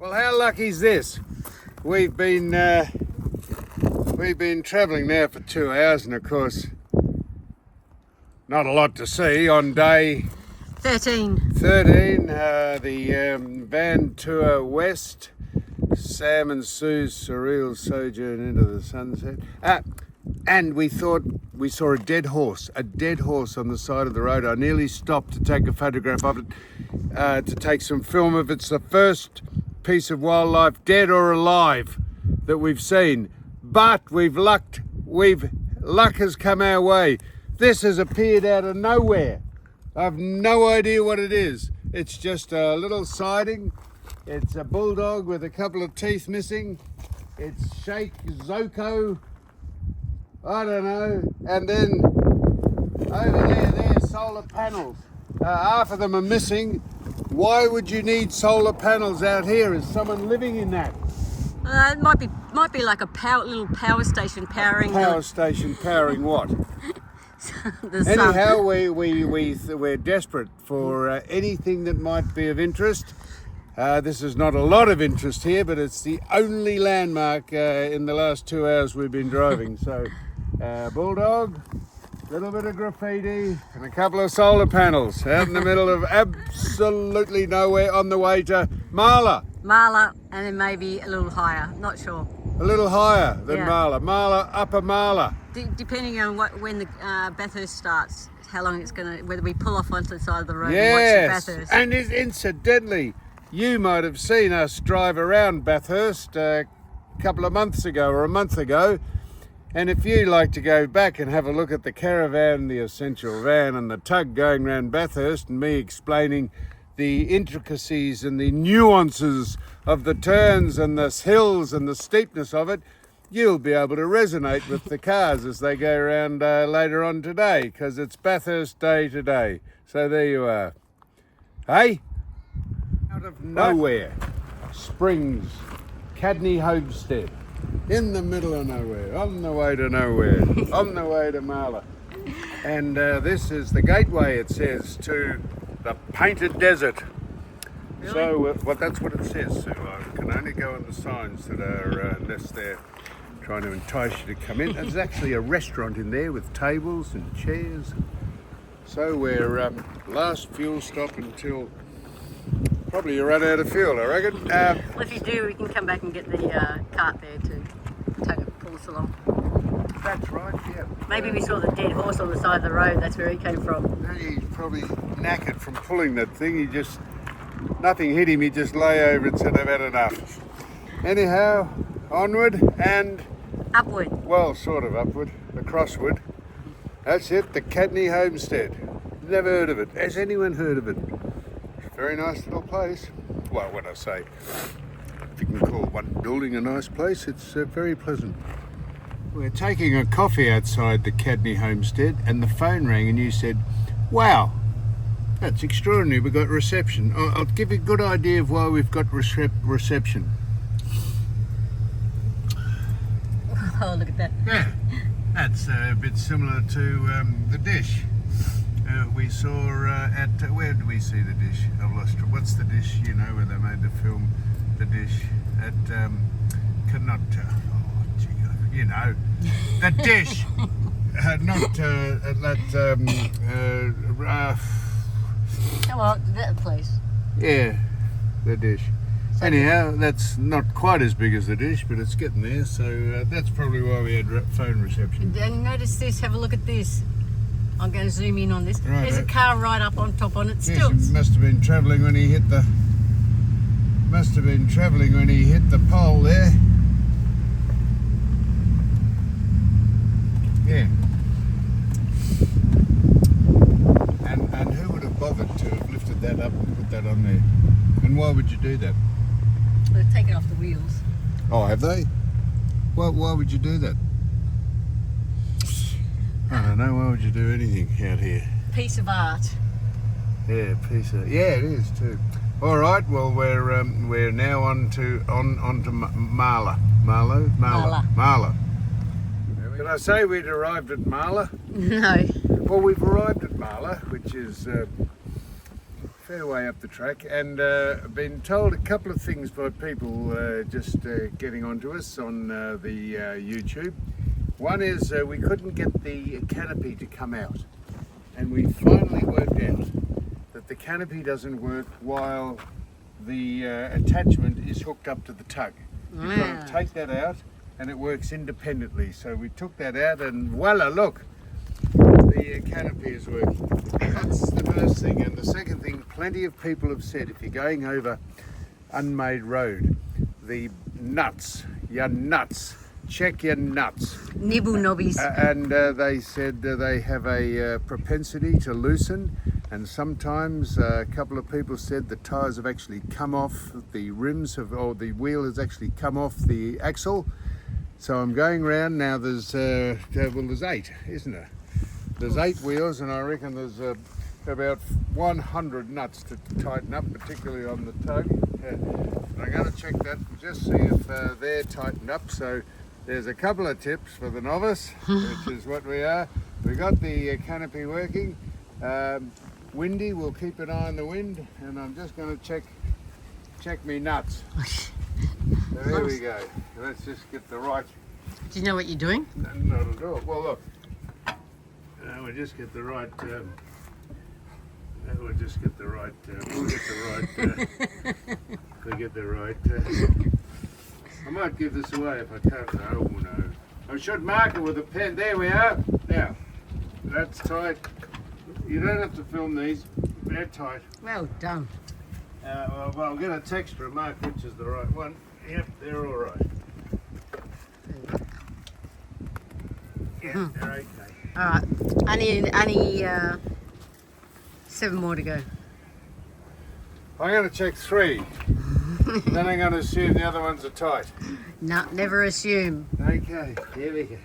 Well, how lucky is this? We've been travelling now for 2 hours, and of course, not a lot to see. On day 13, the van tour west, Sam and Sue's surreal sojourn into the sunset. And we thought we saw a dead horse on the side of the road. I nearly stopped to take a photograph of it, to take some film of it. It's the first piece of wildlife, dead or alive, that we've seen. But luck has come our way. This has appeared out of nowhere. I've no idea what it is. It's just a little sighting. It's a bulldog with a couple of teeth missing. It's Sheikh Zoko. I don't know. And then over there's solar panels. Half of them are missing. Why would you need solar panels out here? Is someone living in that? it might be like a little power station powering. Power station powering what? The sun. Anyhow, we're desperate for anything that might be of interest. This is not a lot of interest here, but it's the only landmark in the last 2 hours we've been driving. So, bulldog, little bit of graffiti, and a couple of solar panels out in the middle of absolutely nowhere on the way to Marla. Marla, and then maybe a little higher. Not sure. A little higher than Yeah. Marla, upper Marla. Depending on when the Bathurst starts, how long it's gonna, whether we pull off onto the side of the road Yes, and watch the Bathurst. and incidentally, you might have seen us drive around Bathurst a couple of months ago or a month ago. And if you like to go back and have a look at the caravan, the essential van, and the tug going around Bathurst, and me explaining the intricacies and the nuances of the turns and the hills and the steepness of it, you'll be able to resonate with the cars as they go around later on today, because it's Bathurst Day today. So there you are. Hey? Out of nowhere springs Cadney Homestead. In the middle of nowhere, on the way to nowhere, on the way to Marla. And this is the gateway, it says, to the Painted Desert. Really? So, well, that's what it says. So I can only go on the signs that are, unless they're trying to entice you to come in. There's actually a restaurant in there with tables and chairs. So we're last fuel stop until probably you run out of fuel, I reckon. Well, if you do, we can come back and get the cart there to pull us along. That's right, yeah. Maybe we saw the dead horse on the side of the road. That's where he came from. He's probably knackered from pulling that thing. Nothing hit him. He just lay over and said, I've had enough. Anyhow, onward and... Upward. Well, sort of upward, the crossword. That's it, the Cadney Homestead. Never heard of it. Has anyone heard of it? Very nice little place. Well, when I say, if you can call one building a nice place, it's very pleasant. We're taking a coffee outside the Cadney Homestead, and the phone rang and you said, wow, that's extraordinary, we've got reception. I'll give you a good idea of why we've got reception. Oh, look at that. Yeah, that's a bit similar to the dish. We saw at, where did we see the dish? I've lost it. What's the dish, you know, where they made the film, the dish at, not, oh gee, you know, the dish, not at that, Come on, that place. yeah, the dish. So Anyhow, that's not quite as big as the dish, but it's getting there, so that's probably why we had phone reception. And notice this, have a look at this. I'm going to zoom in on this. Right, There's a car right up on top on its Yes, stilts. he must have been travelling when he hit the pole there. Yeah. And who would have bothered to have lifted that up and put that on there? And why would you do that? They've taken off the wheels. Oh, have they? Why would you do that? I don't know, why would you do anything out here? Piece of art. Yeah, yeah, it is too. All right, well we're now on to Marla. Marla. Did I say we'd arrived at Marla? No. Well, we've arrived at Marla, which is fair way up the track, and I've been told a couple of things by people just getting onto us on the YouTube. One is we couldn't get the canopy to come out, and we finally worked out that the canopy doesn't work while the attachment is hooked up to the tug. You've got to take that out and it works independently. So we took that out and voila, look, the canopy is working. That's the first thing. And the second thing, plenty of people have said if you're going over unmade road, the nuts, your nuts, check your nuts. Nibble nobbies. And they said they have a propensity to loosen, and sometimes a couple of people said the tyres have actually come off, the rims have, or the wheel has actually come off the axle. So I'm going round now. There's well, there's 8, isn't there? There's 8 wheels, and I reckon there's about 100 nuts to tighten up, particularly on the tug. I'm going to check that and just see if they're tightened up. So there's a couple of tips for the novice, which is what we are. We got the canopy working. Windy, we'll keep an eye on the wind, and I'm just going to check me nuts. So there we go. Let's just get the right. Do you know what you're doing? Not at all. Well, look. We'll just get the right. We'll just get the right. We'll get the right. We'll get the right. I might give this away if I can't. Oh no. I should mark it with a pen. There we are. Now, that's tight. You don't have to film these. They're tight. Well done. Well, I'll get a texture and mark which is the right one. Yep, they're all right. Yeah, they're okay. All right. Only 7 more to go. I'm going to check 3. Then I'm going to assume the other ones are tight. No, never assume. Okay, here we go.